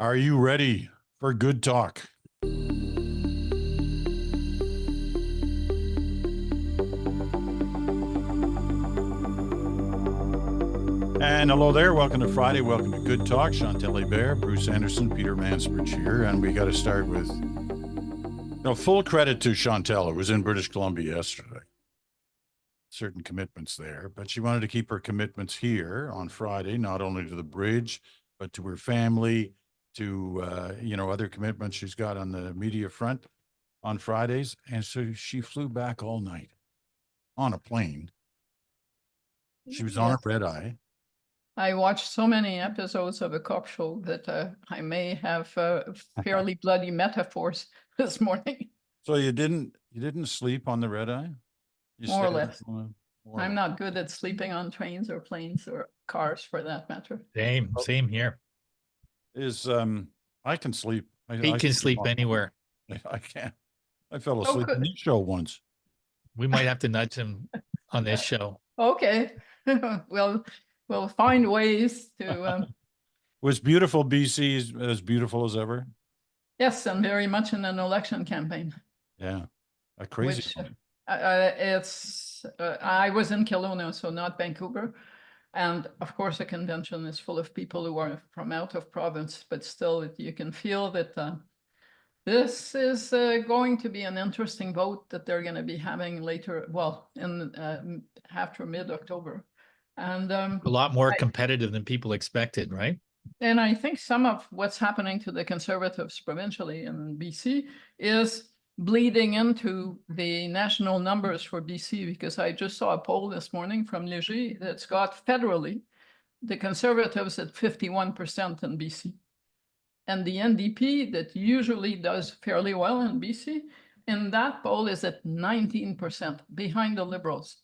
Are you ready for good talk? And hello there. Welcome to Friday. Welcome to Good Talk. Chantal, Hebert, Bruce Anderson, Peter Mansbridge here. And we got to start with full credit to Chantal, who was in British Columbia yesterday. Certain commitments there, but she wanted to keep her commitments here on Friday, not only to the bridge, but to her family, to other commitments she's got on the media front on Fridays. And so she flew back all night on a plane. She was on a red eye. I watched so many episodes of a cop show that I may have fairly bloody metaphors this morning. So you didn't sleep on the red eye? More or less. I'm not good at sleeping on trains or planes or cars, for that matter. Same here. I can sleep. He can sleep anywhere. I can't. I fell asleep on this show once. We might have to nudge him on this show. Okay. We'll find ways to. Was beautiful BC as beautiful as ever? Yes, and very much in an election campaign. Yeah, a crazy one. I was in Kelowna, so not Vancouver. And of course, the convention is full of people who are from out of province, but still you can feel that this is going to be an interesting vote that they're going to be having later, after mid-October. And a lot more competitive than people expected, right? And I think some of what's happening to the Conservatives provincially in BC is bleeding into the national numbers for BC, because I just saw a poll this morning from Léger that's got federally the Conservatives at 51% in BC. And the NDP, that usually does fairly well in BC, in that poll is at 19%, behind the Liberals.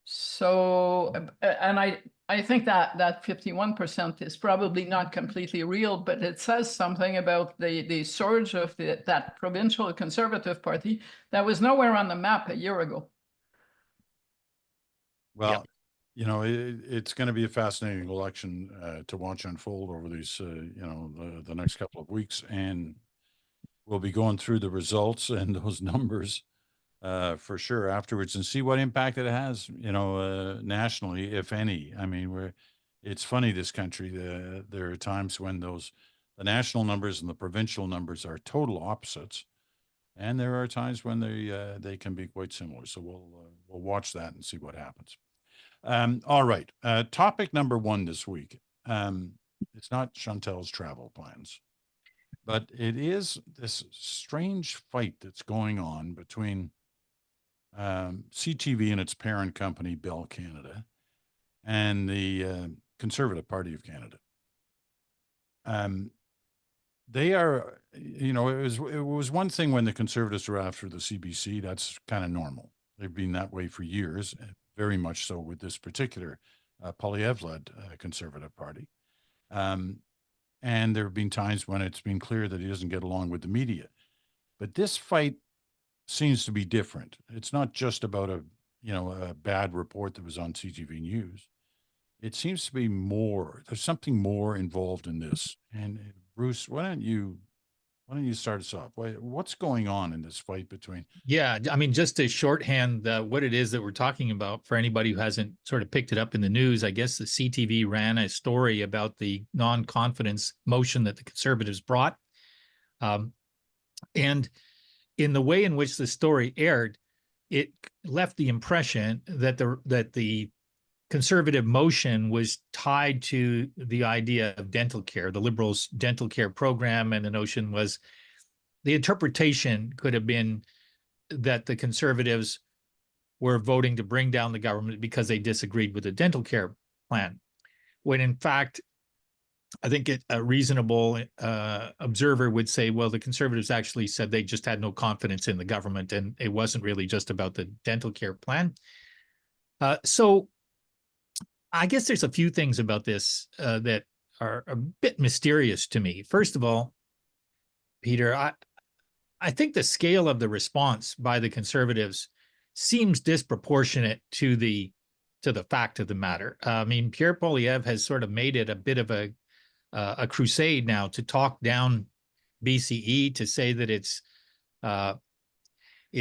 So, and I think that 51% is probably not completely real, but it says something about the surge of that provincial Conservative Party that was nowhere on the map a year ago. Well, it's going to be a fascinating election to watch unfold over these, the next couple of weeks. And we'll be going through the results and those numbers for sure afterwards, and see what impact it has, nationally, if any. I mean, it's funny, this country, there are times when the national numbers and the provincial numbers are total opposites, and there are times when they can be quite similar. So we'll watch that and see what happens. All right. Topic number one this week. It's not Chantal's travel plans, but it is this strange fight that's going on between CTV and its parent company, Bell Canada, and the Conservative Party of Canada. They are, it was one thing when the Conservatives were after the CBC. That's kind of normal. They've been that way for years, very much so with this particular Poilievre-led Conservative Party. And there have been times when it's been clear that he doesn't get along with the media. But this fight seems to be different. It's not just about a bad report that was on CTV News. It seems to be more. There's something more involved in this. And Bruce, why don't you start us off? What's going on in this fight between? Yeah, I mean, just to shorthand what it is that we're talking about for anybody who hasn't sort of picked it up in the news, I guess the CTV ran a story about the non-confidence motion that the Conservatives brought. And in the way in which the story aired, it left the impression that the Conservative motion was tied to the idea of dental care, the Liberals' dental care program, and the notion was, the interpretation could have been that the Conservatives were voting to bring down the government because they disagreed with the dental care plan, when in fact, I think a reasonable observer would say, well, the Conservatives actually said they just had no confidence in the government, and it wasn't really just about the dental care plan. So I guess there's a few things about this that are a bit mysterious to me. First of all, Peter, I think the scale of the response by the Conservatives seems disproportionate to the fact of the matter. I mean, Pierre Poilievre has sort of made it a bit of a a crusade now to talk down BCE, to say that its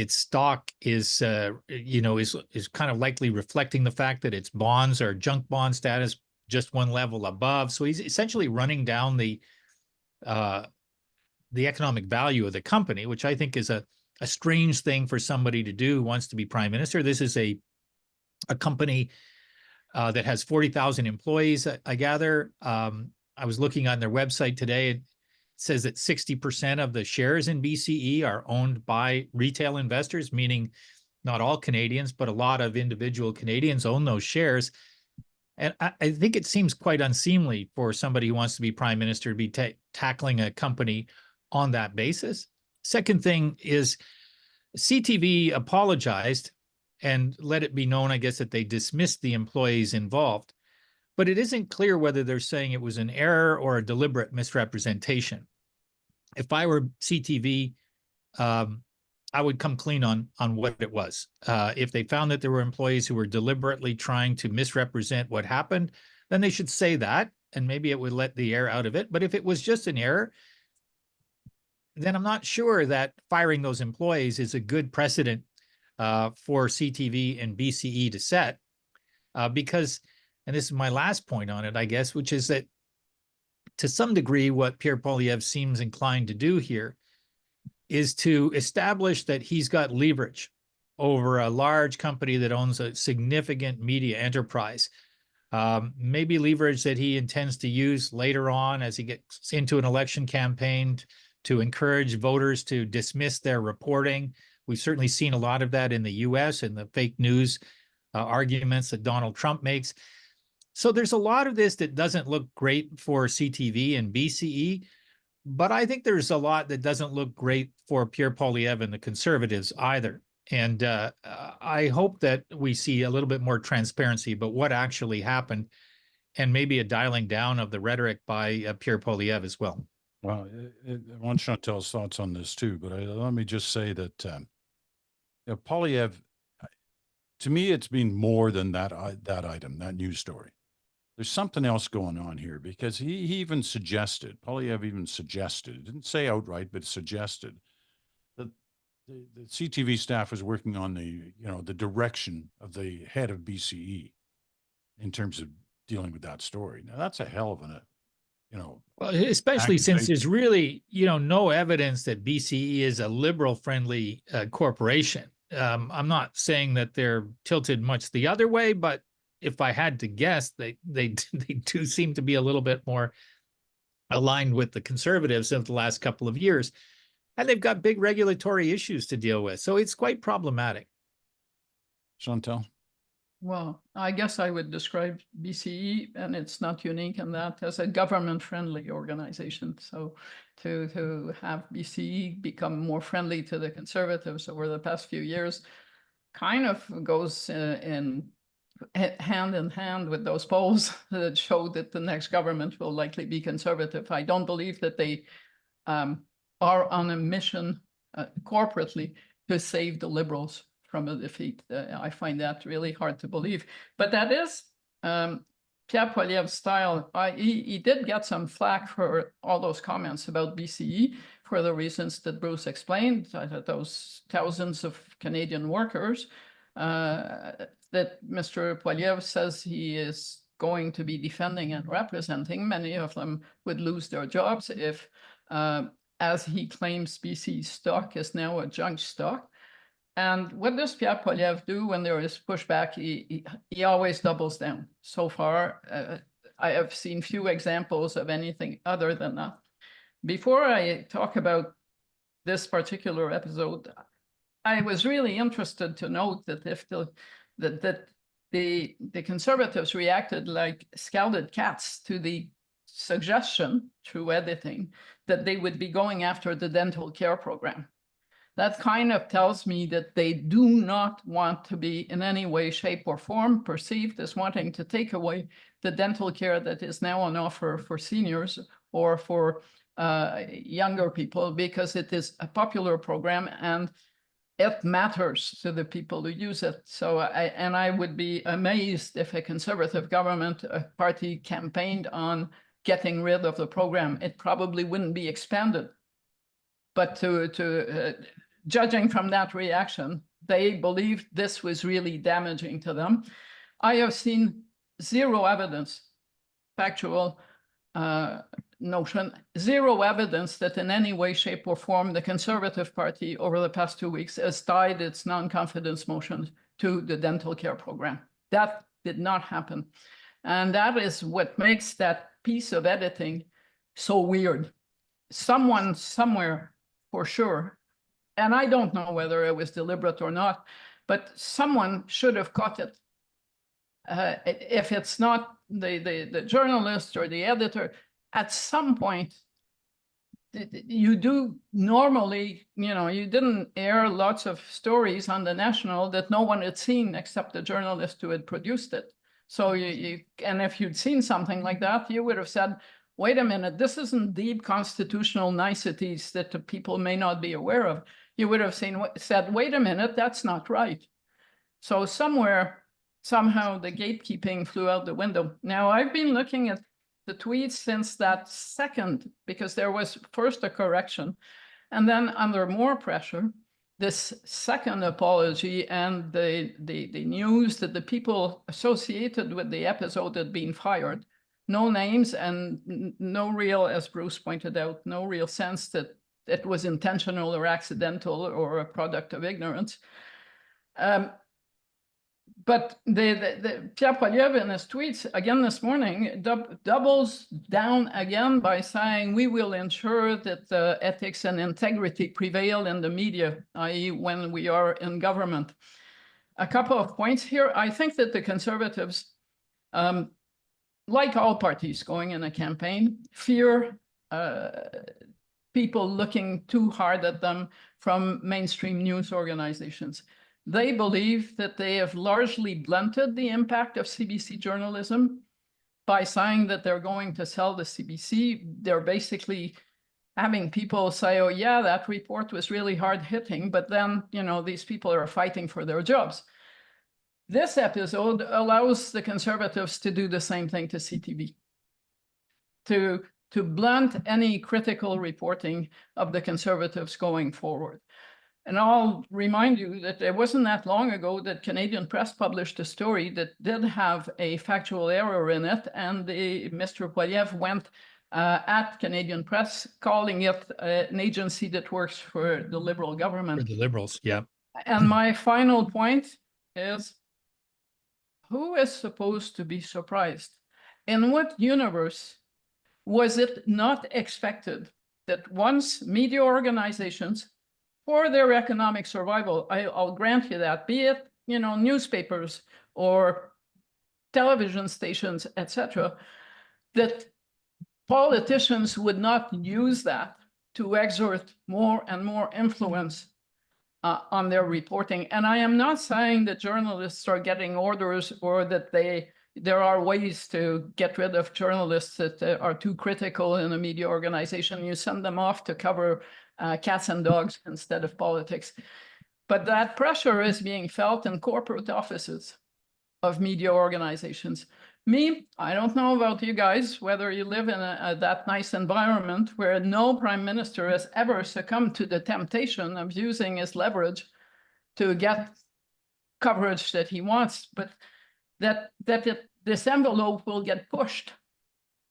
stock is is kind of likely reflecting the fact that its bonds are junk bond status, just one level above. So he's essentially running down the economic value of the company, which I think is a strange thing for somebody to do who wants to be prime minister. This is a company that has 40,000 employees, I gather. I was looking on their website today. It says that 60% of the shares in BCE are owned by retail investors, meaning not all Canadians, but a lot of individual Canadians own those shares. And I think it seems quite unseemly for somebody who wants to be prime minister to be tackling a company on that basis. Second thing is CTV apologized and let it be known, I guess, that they dismissed the employees involved. But it isn't clear whether they're saying it was an error or a deliberate misrepresentation. If I were CTV, I would come clean on what it was. If they found that there were employees who were deliberately trying to misrepresent what happened, then they should say that, and maybe it would let the air out of it. But if it was just an error, then I'm not sure that firing those employees is a good precedent for CTV and BCE to set, because, and this is my last point on it, I guess, which is that to some degree, what Pierre Poilievre seems inclined to do here is to establish that he's got leverage over a large company that owns a significant media enterprise. Maybe leverage that he intends to use later on as he gets into an election campaign to encourage voters to dismiss their reporting. We've certainly seen a lot of that in the US and the fake news arguments that Donald Trump makes. So there's a lot of this that doesn't look great for CTV and BCE, but I think there's a lot that doesn't look great for Pierre Poilievre and the Conservatives either. And I hope that we see a little bit more transparency about what actually happened, and maybe a dialing down of the rhetoric by Pierre Poilievre as well. Well, I want Chantal's thoughts on this too, but let me just say that Poilievre, to me, it's been more than that item, that news story. There's something else going on here, because he even suggested, Poilievre even suggested, didn't say outright, but suggested that the CTV staff was working on the direction of the head of BCE in terms of dealing with that story. Now that's a hell of well, especially since accusation. there's really, no evidence that BCE is a liberal-friendly corporation. I'm not saying that they're tilted much the other way, but if I had to guess, they do seem to be a little bit more aligned with the Conservatives of the last couple of years, and they've got big regulatory issues to deal with. So it's quite problematic. Chantal? Well, I guess I would describe BCE, and it's not unique in that, as a government-friendly organization. So to have BCE become more friendly to the Conservatives over the past few years kind of goes hand in hand with those polls that show that the next government will likely be Conservative. I don't believe that they are on a mission corporately to save the Liberals from a defeat. I find that really hard to believe. But that is Pierre Poilievre's style. He did get some flack for all those comments about BCE for the reasons that Bruce explained, that those thousands of Canadian workers that Mr. Poilievre says he is going to be defending and representing. Many of them would lose their jobs if, as he claims, BC stock is now a junk stock. And what does Pierre Poilievre do when there is pushback? He always doubles down. So far, I have seen few examples of anything other than that. Before I talk about this particular episode, I was really interested to note that if the Conservatives reacted like scalded cats to the suggestion through editing that they would be going after the dental care program. That kind of tells me that they do not want to be in any way, shape, or form perceived as wanting to take away the dental care that is now on offer for seniors or for younger people, because it is a popular program and it matters to the people who use it. So I would be amazed if a Conservative government party campaigned on getting rid of the program. It probably wouldn't be expanded. But judging from that reaction, they believed this was really damaging to them. I have seen zero evidence, factual notion, zero evidence that in any way, shape, or form the Conservative Party over the past 2 weeks has tied its non-confidence motion to the dental care program. That did not happen. And that is what makes that piece of editing so weird. Someone somewhere, for sure, and I don't know whether it was deliberate or not, but someone should have caught it. If it's not the journalist or the editor, at some point, you do normally, you didn't air lots of stories on the National that no one had seen except the journalist who had produced it. So and if you'd seen something like that, you would have said, wait a minute, this isn't deep constitutional niceties that the people may not be aware of. You would have said, wait a minute, that's not right. So somewhere, somehow the gatekeeping flew out the window. Now I've been looking at the tweets since that second, because there was first a correction, and then under more pressure, this second apology and the news that the people associated with the episode had been fired. No names and no real, as Bruce pointed out, no real sense that it was intentional or accidental or a product of ignorance. But Pierre Poilievre in his tweets again this morning doubles down again by saying we will ensure that ethics and integrity prevail in the media, i.e. when we are in government. A couple of points here. I think that the Conservatives, like all parties going in a campaign, fear people looking too hard at them from mainstream news organizations. They believe that they have largely blunted the impact of CBC journalism by saying that they're going to sell the CBC. They're basically having people say, oh yeah, that report was really hard hitting, but then, these people are fighting for their jobs. This episode allows the Conservatives to do the same thing to CTV, to blunt any critical reporting of the Conservatives going forward. And I'll remind you that it wasn't that long ago that Canadian Press published a story that did have a factual error in it, and Mr. Poilievre went at Canadian Press, calling it an agency that works for the Liberal government. For the Liberals, yeah. And my final point is, who is supposed to be surprised? In what universe was it not expected that once media organizations, for their economic survival, I'll grant you that, be it, newspapers or television stations, etc., that politicians would not use that to exert more and more influence on their reporting. And I am not saying that journalists are getting orders or that there are ways to get rid of journalists that are too critical in a media organization. You send them off to cover cats and dogs instead of politics. But that pressure is being felt in corporate offices of media organizations. Me, I don't know about you guys, whether you live in that nice environment where no prime minister has ever succumbed to the temptation of using his leverage to get coverage that he wants, but this envelope will get pushed,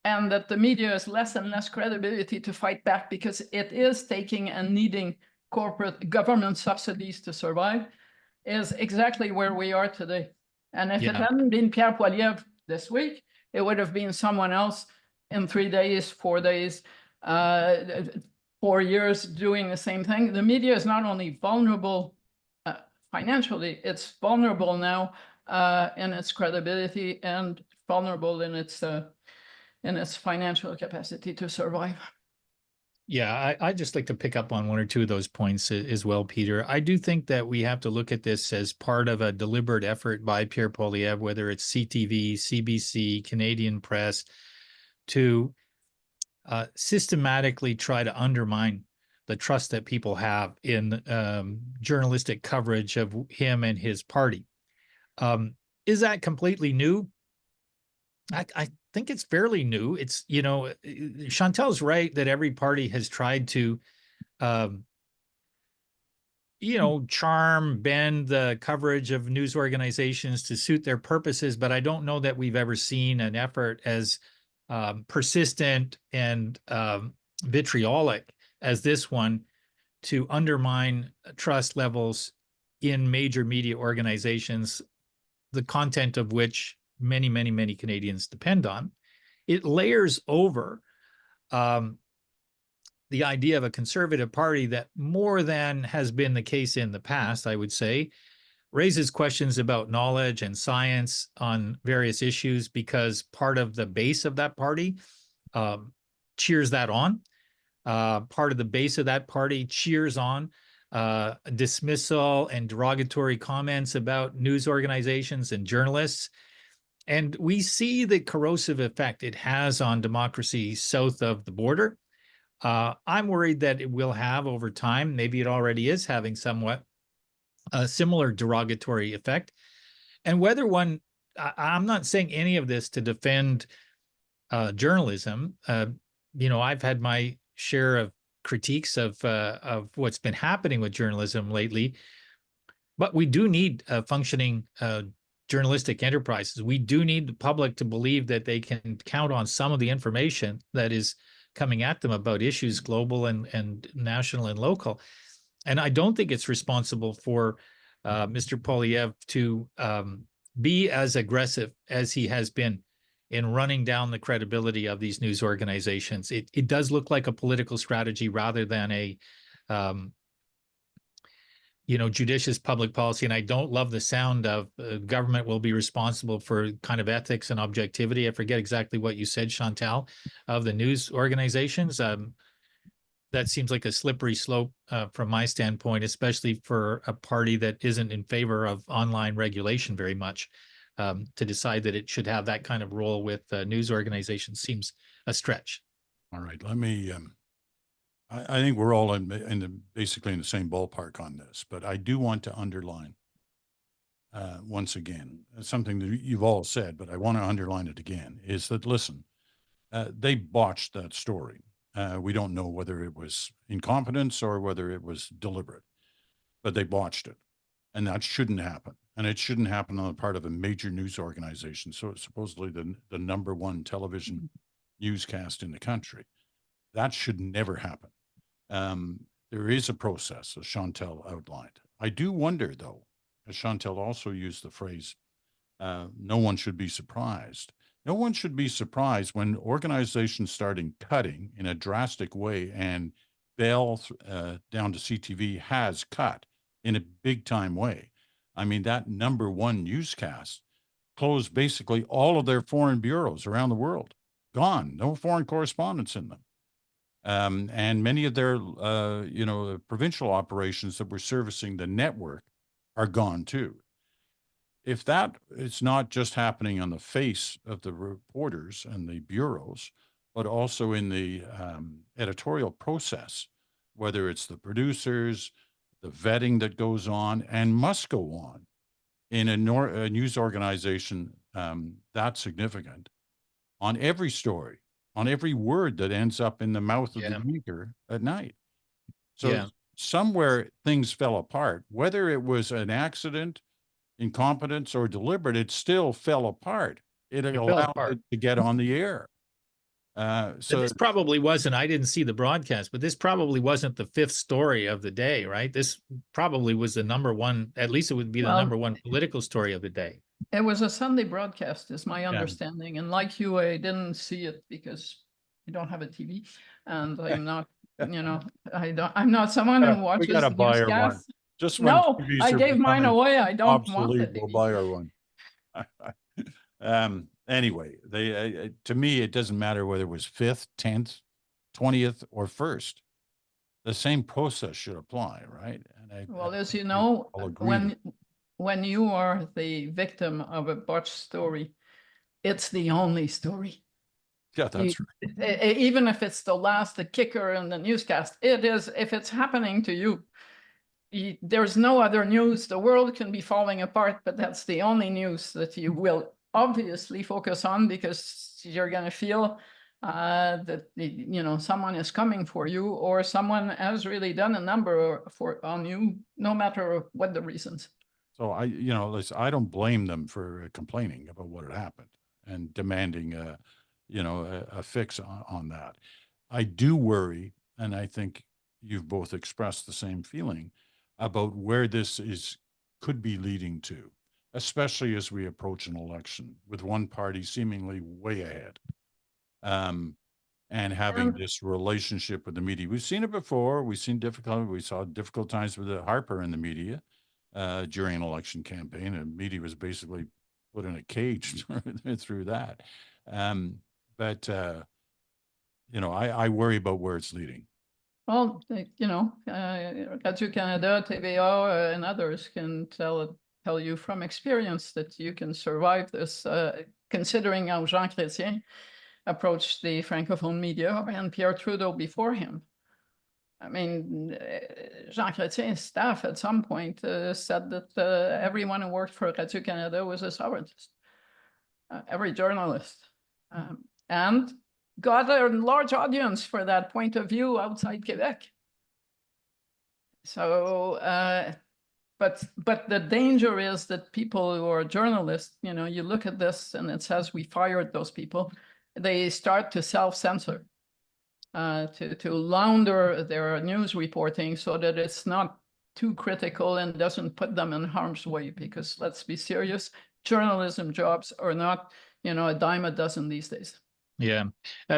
and that the media has less and less credibility to fight back because it is taking and needing corporate government subsidies to survive, is exactly where we are today. And if it hadn't been Pierre Poilievre this week, it would have been someone else in 3 days, 4 days, 4 years doing the same thing. The media is not only vulnerable financially, it's vulnerable now in its credibility and vulnerable in its financial capacity to survive. Yeah, I just like to pick up on one or two of those points as well, Peter. I do think that we have to look at this as part of a deliberate effort by Pierre Poilievre, whether it's CTV, CBC, Canadian Press, to systematically try to undermine the trust that people have in journalistic coverage of him and his party. Is that completely new? I think it's fairly new. It's, you know, Chantal's right that every party has tried to, you know, charm, bend the coverage of news organizations to suit their purposes. But I don't know that we've ever seen an effort as persistent and vitriolic as this one to undermine trust levels in major media organizations, the content of which many, many, many Canadians depend on. It layers over the idea of a conservative party that, more than has been the case in the past, I would say, raises questions about knowledge and science on various issues, because part of the base of that party cheers that on. Part of the base of that party cheers on dismissal and derogatory comments about news organizations and journalists. And we see the corrosive effect it has on democracy south of the border. I'm worried that it will have over time, maybe it already is having somewhat a similar derogatory effect. And whether one, I'm not saying any of this to defend journalism. You know, I've had my share of critiques of what's been happening with journalism lately, but we do need functioning journalistic enterprises. We do need the public to believe that they can count on some of the information that is coming at them about issues, global and national and local. And I don't think it's responsible for Mr. Poilievre to be as aggressive as he has been in running down the credibility of these news organizations. It does look like a political strategy rather than a you know, judicious public policy. And I don't love the sound of government will be responsible for kind of ethics and objectivity. I forget exactly what you said, Chantal, of the news organizations. That seems like a slippery slope from my standpoint, especially for a party that isn't in favor of online regulation very much. To decide that it should have that kind of role with news organizations seems a stretch. All right, let me, I think we're all basically in the same ballpark on this, but I do want to underline once again, something that you've all said, but I want to underline it again, is that, listen, they botched that story. We don't know whether it was incompetence or whether it was deliberate, but they botched it. And that shouldn't happen. And it shouldn't happen on the part of a major news organization. So it's supposedly the number one television newscast in the country. That should never happen. There is a process, as Chantal outlined. I do wonder, though, as Chantal also used the phrase, no one should be surprised. No one should be surprised when organizations starting cutting in a drastic way, and Bell down to CTV has cut in a big time way. I mean, that number one newscast closed basically all of their foreign bureaus around the world. Gone, no foreign correspondents in them. And many of their, provincial operations that were servicing the network are gone too. If that is not just happening on the face of the reporters and the bureaus, but also in the editorial process, whether it's the producers, the vetting that goes on and must go on in a news organization that significant, on every story, on every word that ends up in the mouth of the anchor at night. So somewhere things fell apart, whether it was an accident, incompetence, or deliberate, it still fell apart. It allowed it to get on the air. So this probably wasn't, I didn't see the broadcast, but this probably wasn't the fifth story of the day, right? This probably was the number one, at least it would be the number one political story of the day. It was a Sunday broadcast, is my understanding. And like you, I didn't see it because I don't have a TV, and I'm not, I'm not someone who watches the newscast. Just no, I gave mine away. I don't want it. We'll buy our one. Anyway, to me, it doesn't matter whether it was 5th, 10th, 20th, or 1st. The same process should apply, right? And as you know, when you are the victim of a botched story, it's the only story. Yeah, that's right. Even if it's the kicker in the newscast, it is, if it's happening to you, there's no other news. The world can be falling apart, but that's the only news that you will obviously focus on, because you're going to feel that someone is coming for you, or someone has really done a number on you, no matter what the reasons. So listen, I don't blame them for complaining about what had happened and demanding a fix on that. I do worry, and I think you've both expressed the same feeling about where this could be leading to, especially as we approach an election with one party seemingly way ahead, and having this relationship with the media. We've seen it before. We saw difficult times with Harper in the media during an election campaign, and the media was basically put in a cage through that. I worry about where it's leading. Well, Radio-Canada, TVA, and others can tell you from experience that you can survive this, considering how Jean Chrétien approached the Francophone media and Pierre Trudeau before him. I mean, Jean Chrétien's staff at some point said that everyone who worked for Radio-Canada was a sovereigntist, every journalist. And got a large audience for that point of view outside Quebec. So, but the danger is that people who are journalists, you look at this and it says we fired those people, they start to self-censor, to launder their news reporting so that it's not too critical and doesn't put them in harm's way. Because let's be serious, journalism jobs are not, a dime a dozen these days. Yeah.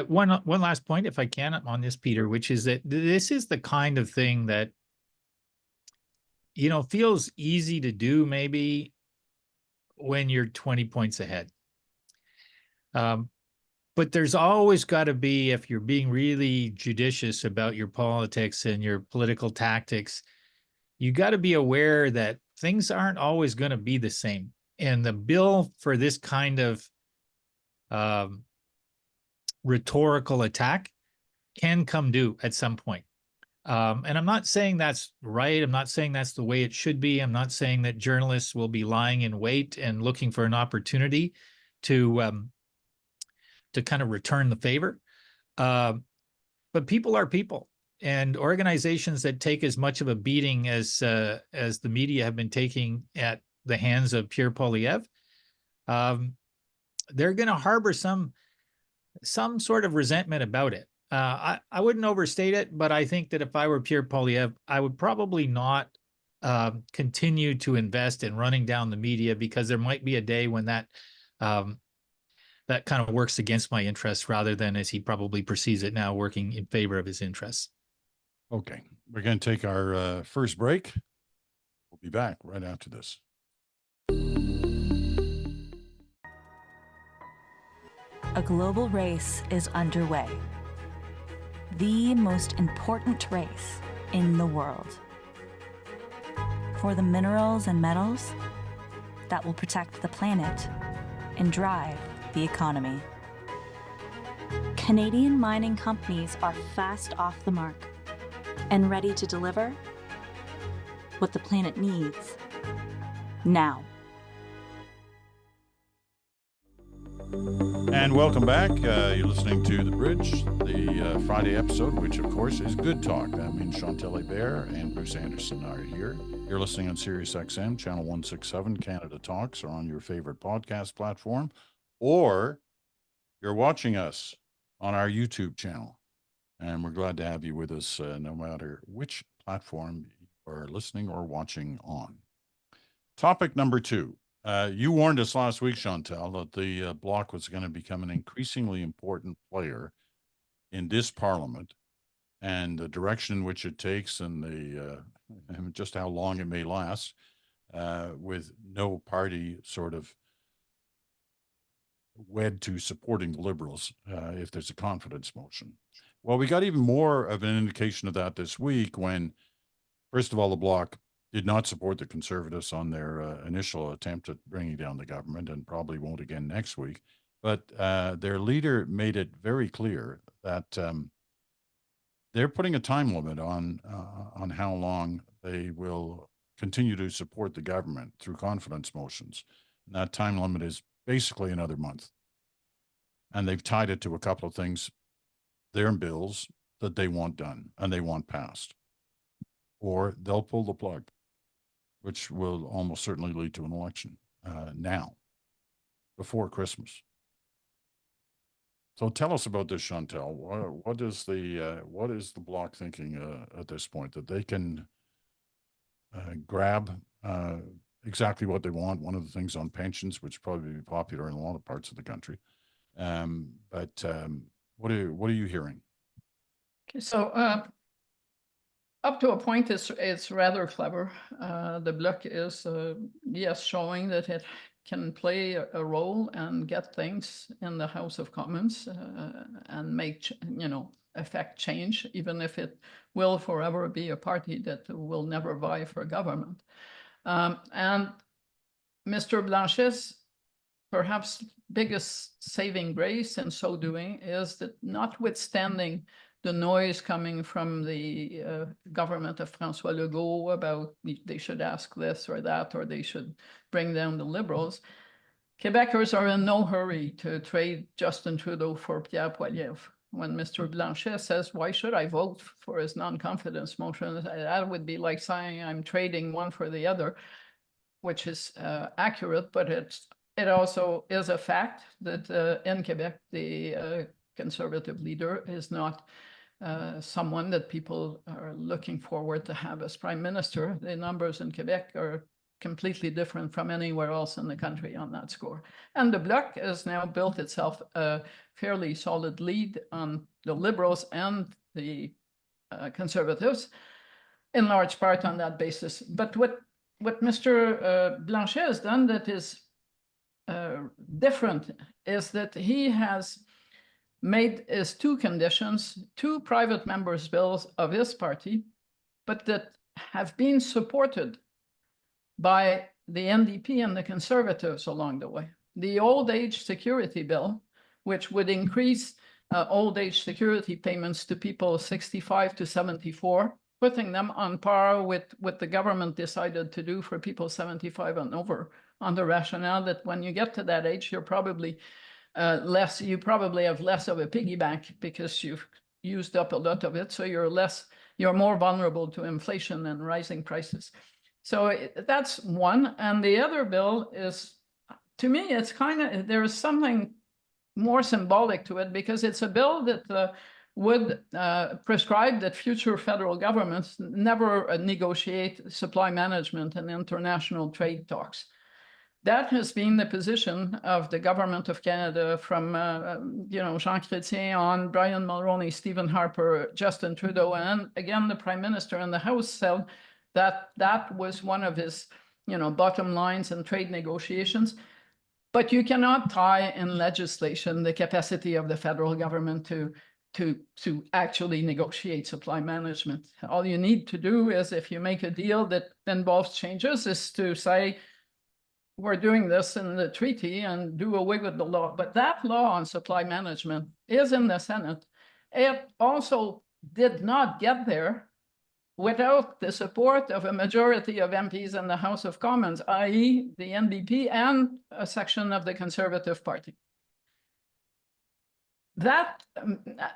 One last point, if I can, on this, Peter, which is that this is the kind of thing that, feels easy to do maybe when you're 20 points ahead. But there's always got to be, if you're being really judicious about your politics and your political tactics, you got to be aware that things aren't always going to be the same. And the bill for this kind of rhetorical attack can come due at some point. And I'm not saying that's right. I'm not saying that's the way it should be. I'm not saying that journalists will be lying in wait and looking for an opportunity to kind of return the favor. But people are people, and organizations that take as much of a beating as the media have been taking at the hands of Pierre Poilievre, they're going to harbor some sort of resentment about it. I wouldn't overstate it, but I think that if I were Pierre Poilievre, I would probably not continue to invest in running down the media, because there might be a day when that kind of works against my interests, rather than, as he probably perceives it now, working in favor of his interests. Okay, we're going to take our first break. We'll be back right after this. A global race is underway. The most important race in the world. For the minerals and metals that will protect the planet and drive the economy. Canadian mining companies are fast off the mark and ready to deliver what the planet needs now. And welcome back. You're listening to The Bridge, the Friday episode, which of course is Good Talk. That means Chantal Hebert and Bruce Anderson are here. You're listening on Sirius XM, channel 167, Canada Talks, or on your favorite podcast platform, or you're watching us on our YouTube channel. And we're glad to have you with us, no matter which platform you are listening or watching on. Topic number 2. You warned us last week, Chantal, that the Bloc was going to become an increasingly important player in this Parliament, and the direction in which it takes, and and just how long it may last, with no party sort of wed to supporting the Liberals if there's a confidence motion. Well, we got even more of an indication of that this week when, first of all, the Bloc did not support the Conservatives on their initial attempt at bringing down the government, and probably won't again next week. But their leader made it very clear that they're putting a time limit on how long they will continue to support the government through confidence motions. And that time limit is basically another month. And they've tied it to a couple of things, their bills that they want done and they want passed. Or they'll pull the plug, which will almost certainly lead to an election now, before Christmas. So tell us about this, Chantal. What is the Bloc thinking at this point, that they can grab exactly what they want? One of the things on pensions, which probably be popular in a lot of parts of the country. But what are you hearing? Okay, so up to a point, it's rather clever. The Bloc is, yes, showing that it can play a role and get things in the House of Commons and make, affect change, even if it will forever be a party that will never vie for government. And Mr. Blanchet's perhaps biggest saving grace in so doing is that, notwithstanding the noise coming from the government of François Legault about they should ask this or that, or they should bring down the Liberals, Quebecers are in no hurry to trade Justin Trudeau for Pierre Poilievre. When Mr. Blanchet says, why should I vote for his non-confidence motion? That would be like saying I'm trading one for the other, which is accurate, but it also is a fact that in Quebec, the Conservative leader is not someone that people are looking forward to have as prime minister. The numbers in Quebec are completely different from anywhere else in the country on that score. And the Bloc has now built itself a fairly solid lead on the Liberals and the Conservatives, in large part on that basis. But what Mr. Blanchet has done that is different is that he has made his two conditions, two private members' bills of his party, but that have been supported by the NDP and the Conservatives along the way. The old age security bill, which would increase old age security payments to people 65 to 74, putting them on par with what the government decided to do for people 75 and over, on the rationale that when you get to that age, you're probably you probably have less of a piggy bank because you've used up a lot of it. So you're more vulnerable to inflation and rising prices. So that's one. And the other bill is, to me, it's there is something more symbolic to it, because it's a bill that would prescribe that future federal governments never negotiate supply management and international trade talks. That has been the position of the government of Canada from, Jean Chrétien on, Brian Mulroney, Stephen Harper, Justin Trudeau, and again, the Prime Minister in the House said that that was one of his, bottom lines in trade negotiations. But you cannot tie in legislation the capacity of the federal government to actually negotiate supply management. All you need to do is, if you make a deal that involves changes, is to say, we're doing this in the treaty and do away with the law. But that law on supply management is in the Senate. It also did not get there without the support of a majority of MPs in the House of Commons, i.e. the NDP and a section of the Conservative Party.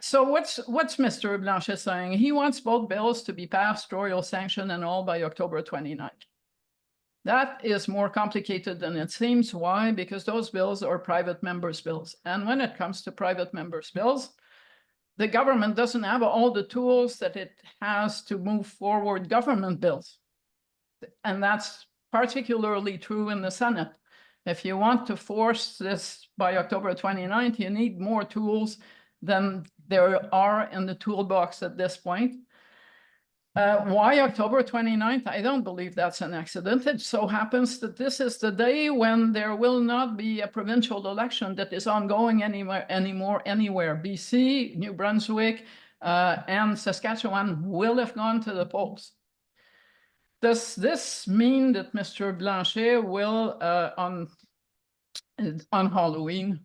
So what's Mr. Blanchet saying? He wants both bills to be passed, royal sanction and all, by October 29th. That is more complicated than it seems. Why? Because those bills are private members' bills. And when it comes to private members' bills, the government doesn't have all the tools that it has to move forward government bills. And that's particularly true in the Senate. If you want to force this by October 29th, you need more tools than there are in the toolbox at this point. Why October 29th? I don't believe that's an accident. It so happens that this is the day when there will not be a provincial election that is ongoing anywhere. BC, New Brunswick, and Saskatchewan will have gone to the polls. Does this mean that Mr. Blanchet will, on Halloween,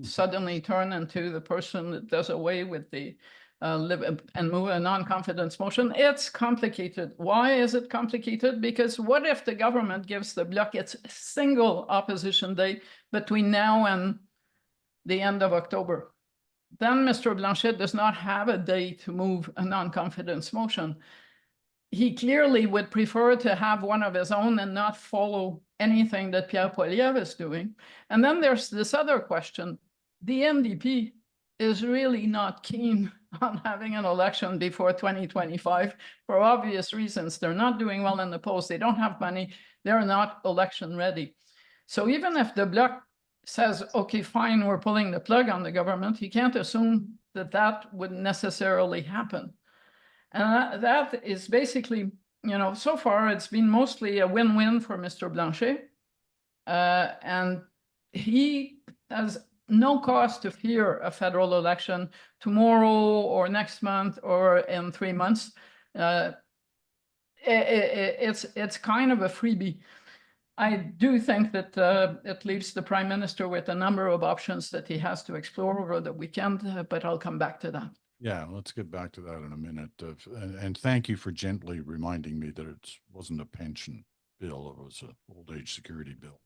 suddenly turn into the person that does away with the and move a non-confidence motion. It's complicated. Why is it complicated? Because what if the government gives the Bloc its single opposition day between now and the end of October? Then Mr. Blanchet does not have a day to move a non-confidence motion. He clearly would prefer to have one of his own and not follow anything that Pierre Poilievre is doing. And then there's this other question. The NDP is really not keen on having an election before 2025 for obvious reasons. They're not doing well in the polls. They don't have money. They're not election ready. So even if the Bloc says, okay, fine, we're pulling the plug on the government, he can't assume that that would necessarily happen. And that is basically, you know, so far it's been mostly a win-win for Mr. Blanchet. And he has no cause to fear a federal election tomorrow or next month or in 3 months. It's kind of a freebie. I do think that it leaves the Prime Minister with a number of options that he has to explore over the weekend, but I'll come back to that. Yeah, let's get back to that in a minute. And thank you for gently reminding me that it wasn't a pension bill, it was an old age security bill.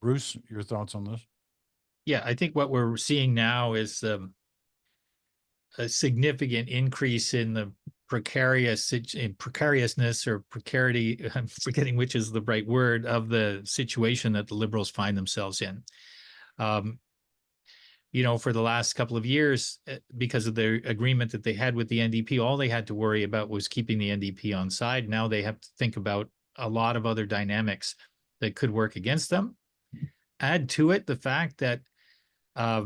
Bruce, your thoughts on this? Yeah, I think what we're seeing now is a significant increase in the precariousness or precarity, I'm forgetting which is the right word, of the situation that the Liberals find themselves in. You know, for the last couple of years, because of the agreement that they had with the NDP, all they had to worry about was keeping the NDP on side. Now they have to think about a lot of other dynamics that could work against them. Add to it the fact that I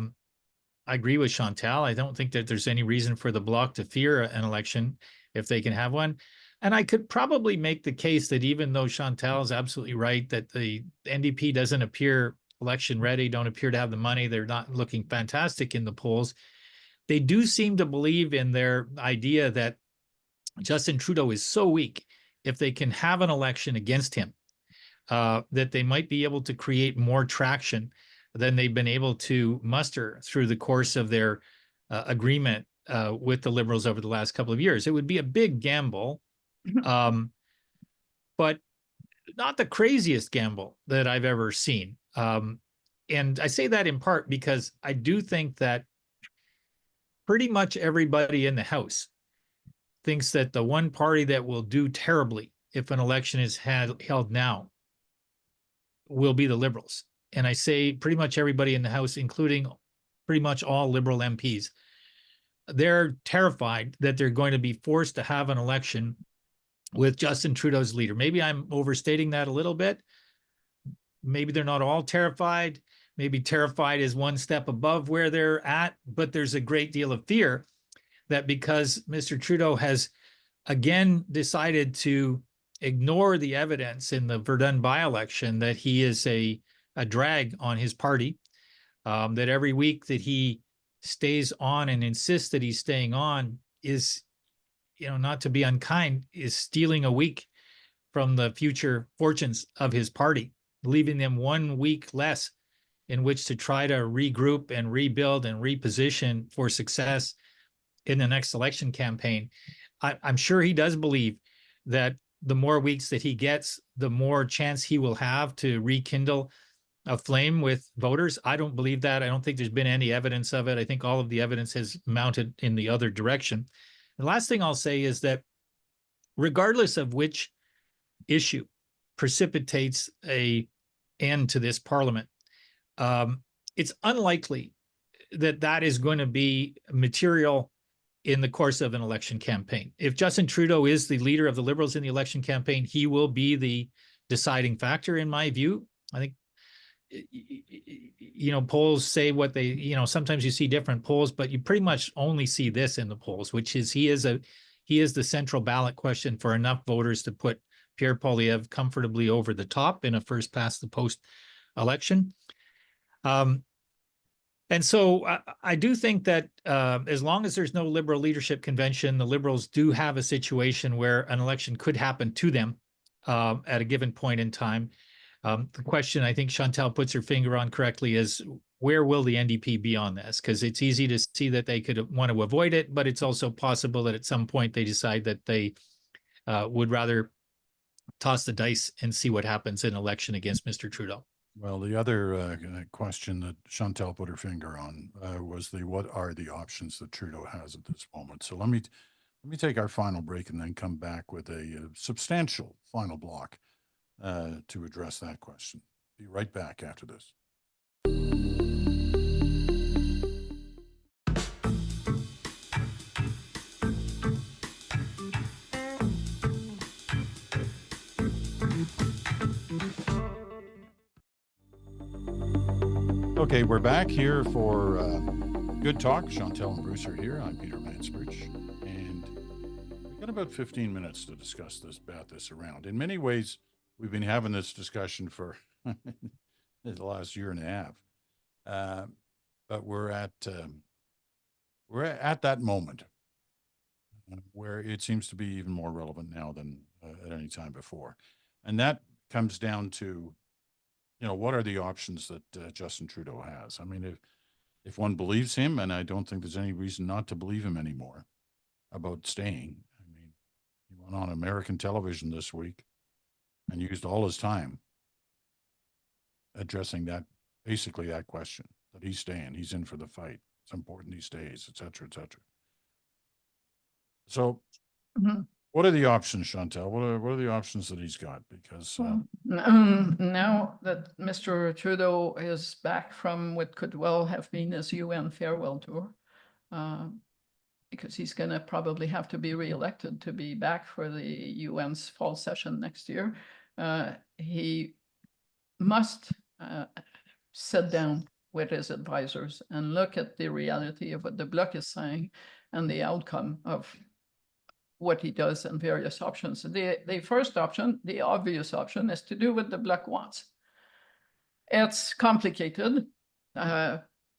agree with Chantal. I don't think that there's any reason for the Bloc to fear an election if they can have one. And I could probably make the case that even though Chantal is absolutely right that the NDP doesn't appear election ready, don't appear to have the money, they're not looking fantastic in the polls, they do seem to believe in their idea that Justin Trudeau is so weak, if they can have an election against him, that they might be able to create more traction than they've been able to muster through the course of their agreement with the Liberals over the last couple of years. It would be a big gamble, but not the craziest gamble that I've ever seen. And I say that in part because I do think that pretty much everybody in the House thinks that the one party that will do terribly if an election is held now will be the Liberals. And I say pretty much everybody in the House, including pretty much all Liberal MPs, they're terrified that they're going to be forced to have an election with Justin Trudeau's leader. Maybe I'm overstating that a little bit. Maybe they're not all terrified. Maybe terrified is one step above where they're at, but there's a great deal of fear that because Mr. Trudeau has again decided to ignore the evidence in the Verdun by-election that he is a drag on his party, that every week that he stays on and insists that he's staying on is, you know, not to be unkind, is stealing a week from the future fortunes of his party, leaving them 1 week less in which to try to regroup and rebuild and reposition for success in the next election campaign. I'm sure he does believe that the more weeks that he gets, the more chance he will have to rekindle a flame with voters. I don't believe that. I don't think there's been any evidence of it. I think all of the evidence has mounted in the other direction. The last thing I'll say is that regardless of which issue precipitates an end to this parliament, it's unlikely that that is going to be material in the course of an election campaign. If Justin Trudeau is the leader of the Liberals in the election campaign, he will be the deciding factor, in my view. I think, you know, polls say what they, you know, sometimes you see different polls, but you pretty much only see this in the polls, which is he is the central ballot question for enough voters to put Pierre Poilievre comfortably over the top in a first past the post election. And so I do think that as long as there's no Liberal leadership convention, the Liberals do have a situation where an election could happen to them at a given point in time. The question I think Chantal puts her finger on correctly is where will the NDP be on this? Because it's easy to see that they could want to avoid it, but it's also possible that at some point they decide that they would rather toss the dice and see what happens in election against Mr. Trudeau. Well, the other question that Chantal put her finger on was what are the options that Trudeau has at this moment? So let me take our final break and then come back with a substantial final block to address that question. Be right back after this. Okay, we're back here for Good Talk. Chantal and Bruce are here. I'm Peter Mansbridge, and we've got about 15 minutes to discuss this around. In many ways, we've been having this discussion for the last year and a half, but we're at that moment where it seems to be even more relevant now than at any time before, and that comes down to, what are the options that Justin Trudeau has? I mean, if one believes him, and I don't think there's any reason not to believe him anymore about staying. I mean, he went on American television this week and used all his time addressing basically that question, that he's staying, he's in for the fight. It's important he stays, et cetera, et cetera. So what are the options, Chantal? What are the options that he's got? Because now that Mr. Trudeau is back from what could well have been his UN farewell tour, because he's going to probably have to be reelected to be back for the UN's fall session next year, he must sit down with his advisors and look at the reality of what the Bloc is saying and the outcome of what he does and various options. The first option, the obvious option, is to do what the Bloc wants. It's complicated.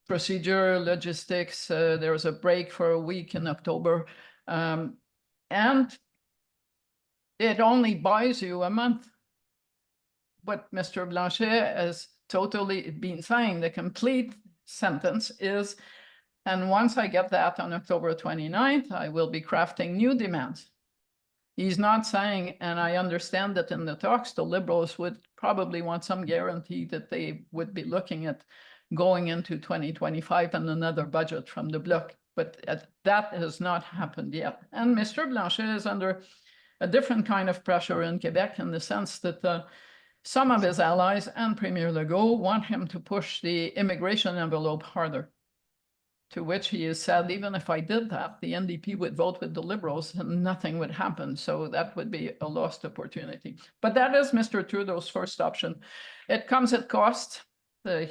Procedure, logistics, there was a break for a week in October. And it only buys you a month. What Mr. Blanchet has totally been saying, the complete sentence is, and once I get that on October 29th, I will be crafting new demands. He's not saying, and I understand that in the talks, the Liberals would probably want some guarantee that they would be looking at going into 2025 and another budget from the Bloc, but that has not happened yet. And Mr. Blanchet is under a different kind of pressure in Quebec in the sense that some of his allies and Premier Legault want him to push the immigration envelope harder. To which he has said, even if I did that, the NDP would vote with the Liberals and nothing would happen. So that would be a lost opportunity. But that is Mr. Trudeau's first option. It comes at cost.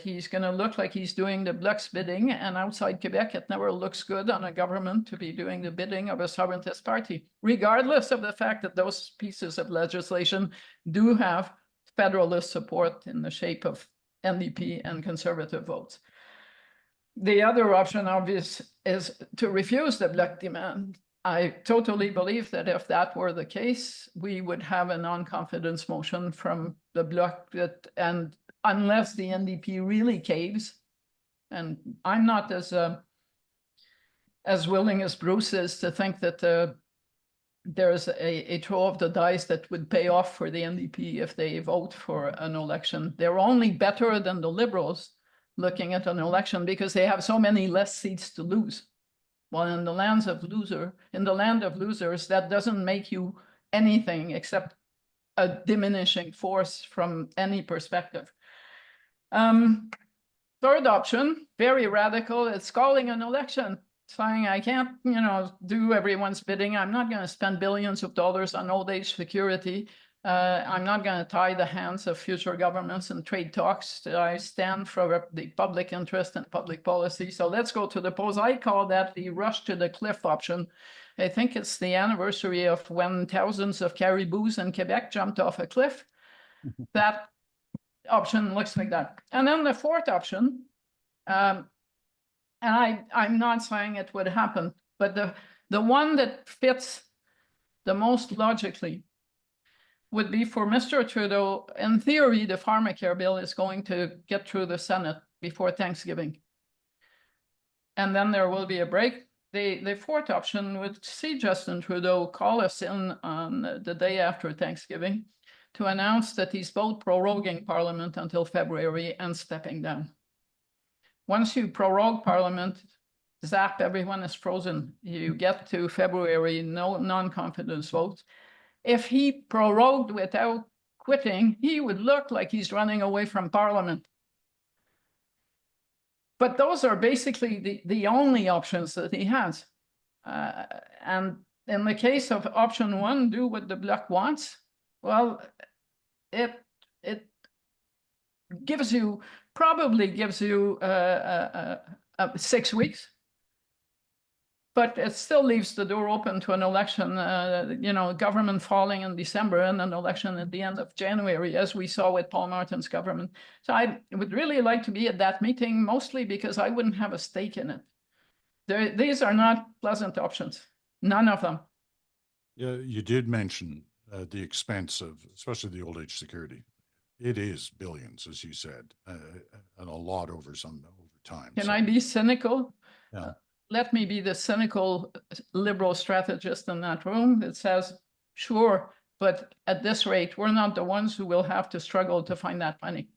He's going to look like he's doing the Bloc's bidding. And outside Quebec, it never looks good on a government to be doing the bidding of a sovereigntist party, regardless of the fact that those pieces of legislation do have federalist support in the shape of NDP and Conservative votes. The other option, obvious, is to refuse the Bloc demand. I totally believe that if that were the case, we would have a non-confidence motion from the Bloc, and unless the NDP really caves, and I'm not as willing as Bruce is to think that there's a throw of the dice that would pay off for the NDP if they vote for an election. They're only better than the Liberals looking at an election because they have so many less seats to lose. Well, in the land of losers, that doesn't make you anything except a diminishing force from any perspective. Third option, very radical, it's calling an election, saying I can't, do everyone's bidding. I'm not going to spend billions of dollars on old age security. I'm not going to tie the hands of future governments in trade talks. I stand for the public interest and public policy. So let's go to the polls. I call that the rush to the cliff option. I think it's the anniversary of when thousands of caribous in Quebec jumped off a cliff. That option looks like that. And then the fourth option, and I'm not saying it would happen, but the one that fits the most logically would be for Mr. Trudeau. In theory, the pharmacare bill is going to get through the Senate before Thanksgiving. And then there will be a break. The fourth option would see Justin Trudeau call us in on the day after Thanksgiving to announce that he's both proroguing Parliament until February and stepping down. Once you prorogue Parliament, zap, everyone is frozen. You get to February, no non-confidence votes. If he prorogued without quitting, he would look like he's running away from Parliament. But those are basically the only options that he has. And in the case of option one, do what the Bloc wants, well, it probably gives you 6 weeks. But it still leaves the door open to an election, government falling in December and an election at the end of January, as we saw with Paul Martin's government. So I would really like to be at that meeting, mostly because I wouldn't have a stake in it. These are not pleasant options, none of them. Yeah, you did mention the expense of, especially the old age security. It is billions, as you said, and a lot over time. Can I be cynical? Yeah. Let me be the cynical liberal strategist in that room that says, sure, but at this rate, we're not the ones who will have to struggle to find that money.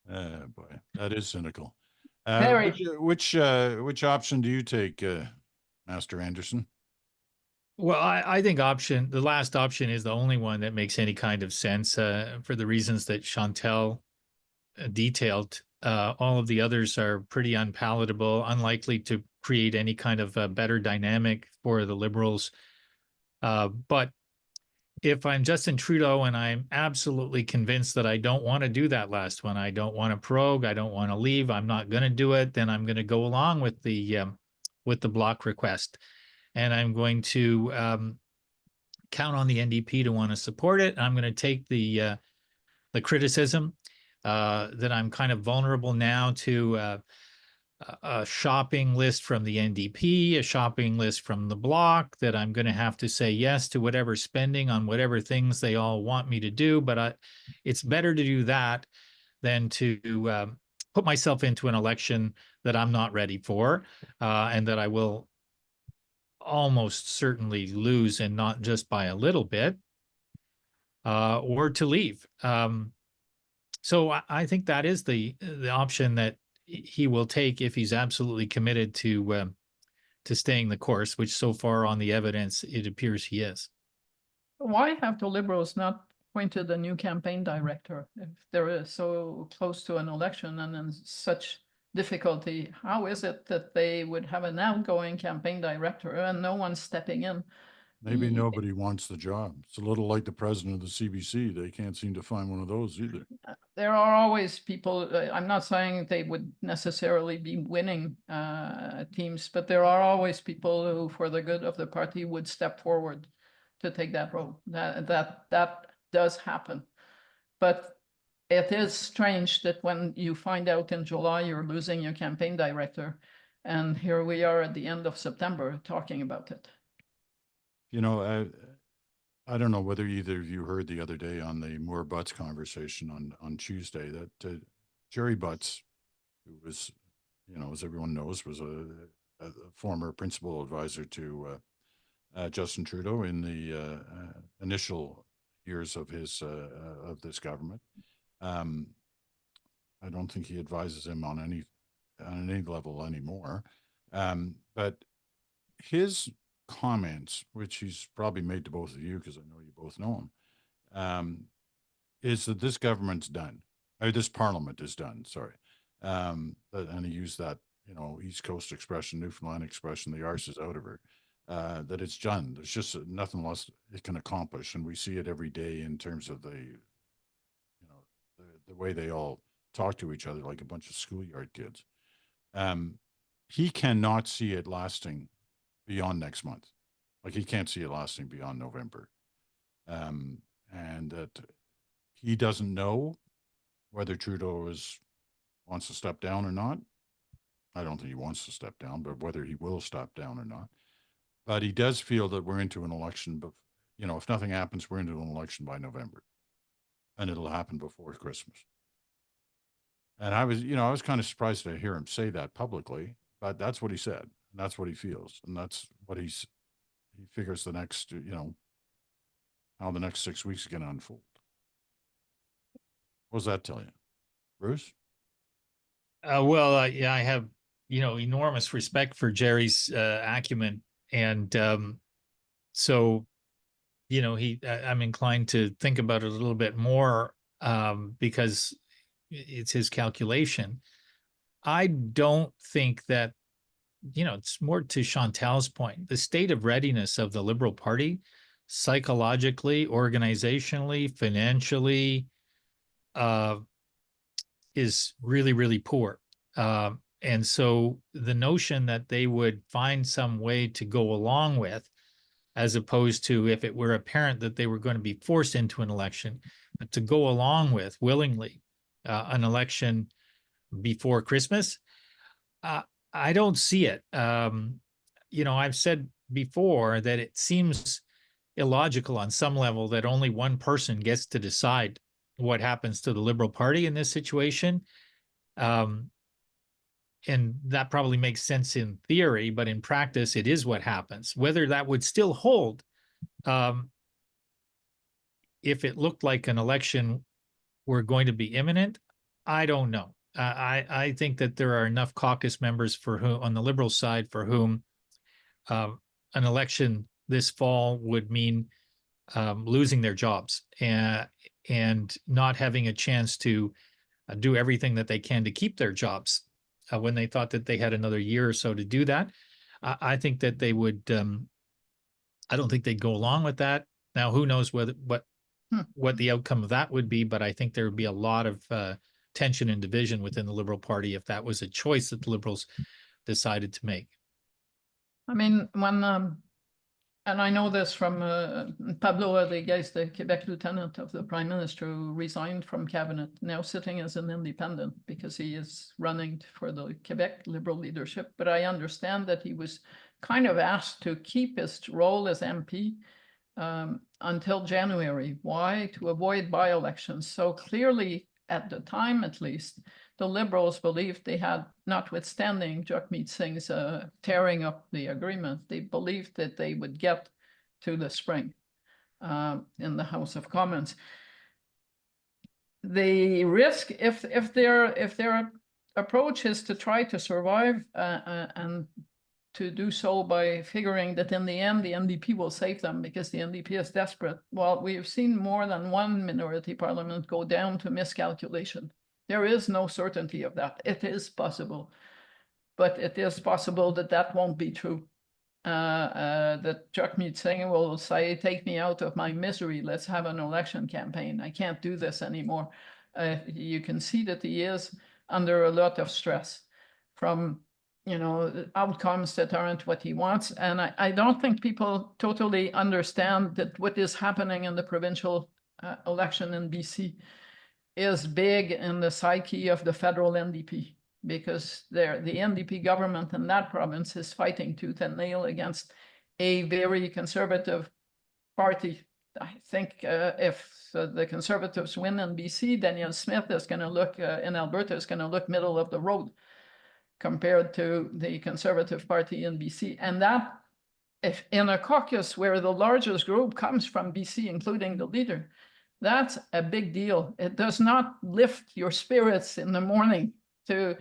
Boy, that is cynical. Very. Which option do you take, Master Anderson? Well, I think the last option is the only one that makes any kind of sense for the reasons that Chantal detailed. All of the others are pretty unpalatable, unlikely to create any kind of a better dynamic for the Liberals. But if I'm Justin Trudeau and I'm absolutely convinced that I don't want to do that last one, I don't want to prorogue, I don't want to leave, I'm not going to do it, then I'm going to go along with the Bloc request. And I'm going to count on the NDP to want to support it. I'm going to take the criticism that I'm kind of vulnerable now to a shopping list from the NDP, a shopping list from the Bloc, that I'm going to have to say yes to whatever spending on whatever things they all want me to do. But it's better to do that than to put myself into an election that I'm not ready for and that I will almost certainly lose, and not just by a little bit, or to leave. So I think that is the option that he will take if he's absolutely committed to staying the course, which so far on the evidence, it appears he is. Why have the Liberals not appointed a new campaign director if they're so close to an election and in such difficulty? How is it that they would have an outgoing campaign director and no one stepping in? Maybe nobody wants the job. It's a little like the president of the CBC. They can't seem to find one of those either. There are always people, I'm not saying they would necessarily be winning teams, but there are always people who, for the good of the party, would step forward to take that role. That does happen. But it is strange that when you find out in July you're losing your campaign director, and here we are at the end of September talking about it. You know, I don't know whether either of you heard the other day on the Moore Butts conversation on Tuesday that Jerry Butts, who was, as everyone knows, was a former principal advisor to Justin Trudeau in the initial years of of this government. I don't think he advises him on any level anymore. But his comments, which he's probably made to both of you, because I know you both know him, is that this government's done. This parliament is done, sorry. And he used that, East Coast expression, Newfoundland expression, the arse is out of her, that it's done. There's just nothing less it can accomplish. And we see it every day in terms of the way they all talk to each other like a bunch of schoolyard kids. He cannot see it lasting beyond next month. Like, he can't see it lasting beyond November. And that he doesn't know whether Trudeau wants to step down or not. I don't think he wants to step down, but whether he will step down or not. But he does feel that we're into an election, but if nothing happens, we're into an election by November. And it'll happen before Christmas. And I was kind of surprised to hear him say that publicly, but that's what he said. And that's what he feels. And that's what he figures the next, how the next 6 weeks are going to unfold. What does that tell you, Bruce? Yeah, I have, enormous respect for Jerry's acumen. And so, I'm inclined to think about it a little bit more because it's his calculation. I don't think that, it's more to Chantal's point, the state of readiness of the Liberal Party, psychologically, organizationally, financially, is really, really poor. And so the notion that they would find some way to go along with, as opposed to if it were apparent that they were going to be forced into an election, but to go along with willingly an election before Christmas, I don't see it. I've said before that it seems illogical on some level that only one person gets to decide what happens to the Liberal Party in this situation. And that probably makes sense in theory, but in practice, it is what happens. Whether that would still hold if it looked like an election were going to be imminent, I don't know. I think that there are enough caucus members for whom, on the Liberal side, for whom an election this fall would mean losing their jobs and not having a chance to do everything that they can to keep their jobs when they thought that they had another year or so to do that. I think that they would, I don't think they'd go along with that. Now, who knows what the outcome of that would be, but I think there would be a lot of tension and division within the Liberal Party if that was a choice that the Liberals decided to make. I mean, when, and I know this from Pablo Rodriguez, the Quebec lieutenant of the Prime Minister, who resigned from cabinet, now sitting as an independent because he is running for the Quebec Liberal leadership. But I understand that he was kind of asked to keep his role as MP until January. Why? To avoid by-elections. So clearly, at the time at least, the Liberals believed they had, notwithstanding Jagmeet Singh's tearing up the agreement, they believed that they would get to the spring in the House of Commons. The risk, if their approach is to try to survive and to do so by figuring that in the end the NDP will save them because the NDP is desperate. Well, we have seen more than one minority parliament go down to miscalculation. There is no certainty of that. It is possible, but it is possible that that won't be true. That Jagmeet Singh will say, take me out of my misery. Let's have an election campaign. I can't do this anymore. You can see that he is under a lot of stress from outcomes that aren't what he wants. And I don't think people totally understand that what is happening in the provincial election in BC is big in the psyche of the federal NDP, because the NDP government in that province is fighting tooth and nail against a very conservative party. I think if the Conservatives win in BC, Danielle Smith is going to look, in Alberta, is going to look middle of the road compared to the Conservative Party in BC. And that, if in a caucus where the largest group comes from BC, including the leader, that's a big deal. It does not lift your spirits in the morning to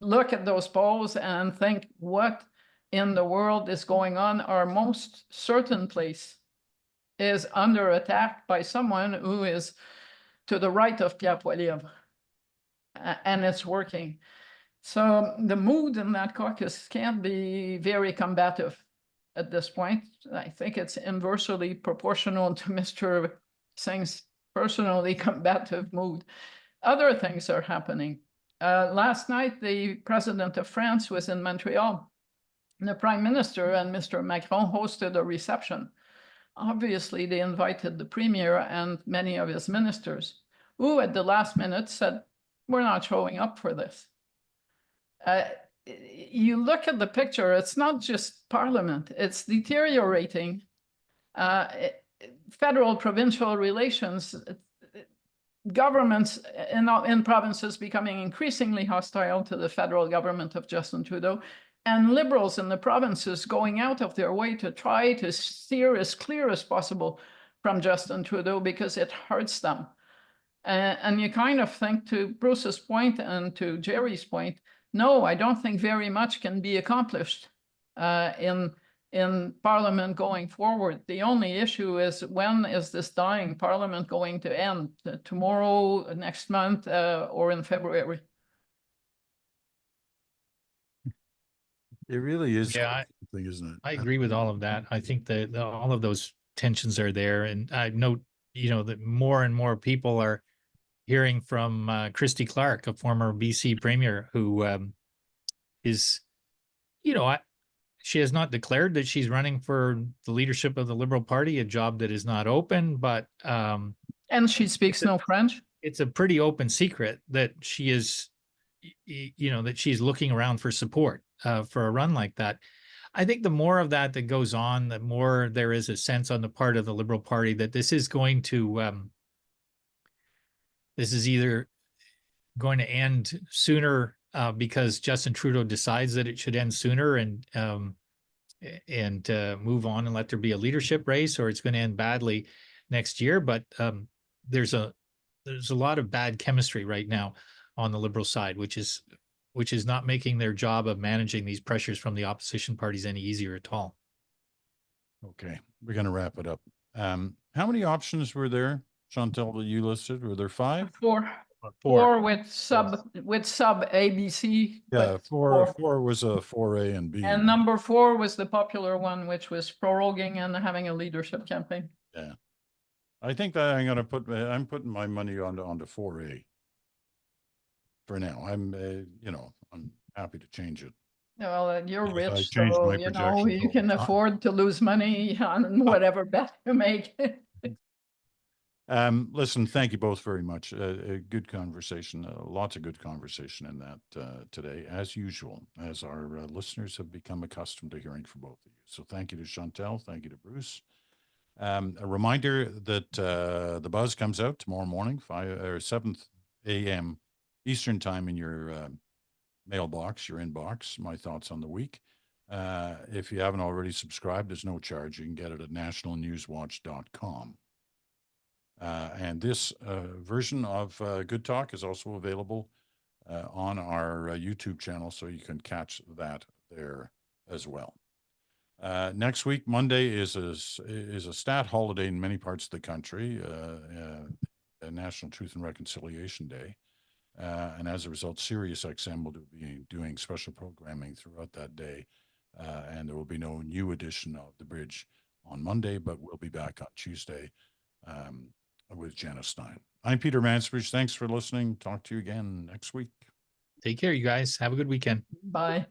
look at those polls and think, what in the world is going on? Our most certain place is under attack by someone who is to the right of Pierre Poilievre, and it's working. So the mood in that caucus can't be very combative at this point. I think it's inversely proportional to Mr. Singh's personally combative mood. Other things are happening. Last night, the president of France was in Montreal. The prime minister and Mr. Macron hosted a reception. Obviously, they invited the premier and many of his ministers, who at the last minute said, we're not showing up for this. You look at the picture, it's not just parliament, it's deteriorating. Federal-provincial relations, governments in provinces becoming increasingly hostile to the federal government of Justin Trudeau, and Liberals in the provinces going out of their way to try to steer as clear as possible from Justin Trudeau because it hurts them. And you kind of think, to Bruce's point and to Jerry's point, no, I don't think very much can be accomplished in Parliament going forward. The only issue is, when is this dying Parliament going to end? Tomorrow, next month, or in February? It really is Yeah, something, isn't it? I agree with all of that. I think that all of those tensions are there. And I note, that more and more people are hearing from Christy Clark, a former BC premier, who is, she has not declared that she's running for the leadership of the Liberal Party, a job that is not open, but and she speaks no French. It's a pretty open secret that she is, that she's looking around for support for a run like that. I think the more of that goes on, the more there is a sense on the part of the Liberal Party that this is going to, this is either going to end sooner because Justin Trudeau decides that it should end sooner and move on and let there be a leadership race, or it's going to end badly next year. But there's a lot of bad chemistry right now on the Liberal side, which is not making their job of managing these pressures from the opposition parties any easier at all. Okay, we're going to wrap it up. How many options were there, Chantal, that you listed? Were there 5? Four with sub ABC. Yeah, but four was a 4A and B. And number 4 was the popular one, which was proroguing and having a leadership campaign. Yeah, I think that I'm putting my money onto 4A for now. I'm I'm happy to change it. Well, you're Yes, I rich, changed so my you projections can all the time. afford to lose money on whatever bet you make. Listen, thank you both very much. A good conversation, lots of good conversation in that today, as usual, as our listeners have become accustomed to hearing from both of you. So thank you to Chantal, thank you to Bruce. A reminder that the Buzz comes out tomorrow morning, 7 a.m. Eastern time in your mailbox, your inbox, my thoughts on the week. If you haven't already subscribed, there's no charge. You can get it at nationalnewswatch.com. And this version of Good Talk is also available on our YouTube channel, so you can catch that there as well. Next week, Monday, is a stat holiday in many parts of the country, a National Truth and Reconciliation Day. And as a result, SiriusXM will be doing special programming throughout that day. And there will be no new edition of The Bridge on Monday, but we'll be back on Tuesday with Janice Stein. I'm Peter Mansbridge. Thanks for listening. Talk to you again next week. Take care, you guys. Have a good weekend. Bye.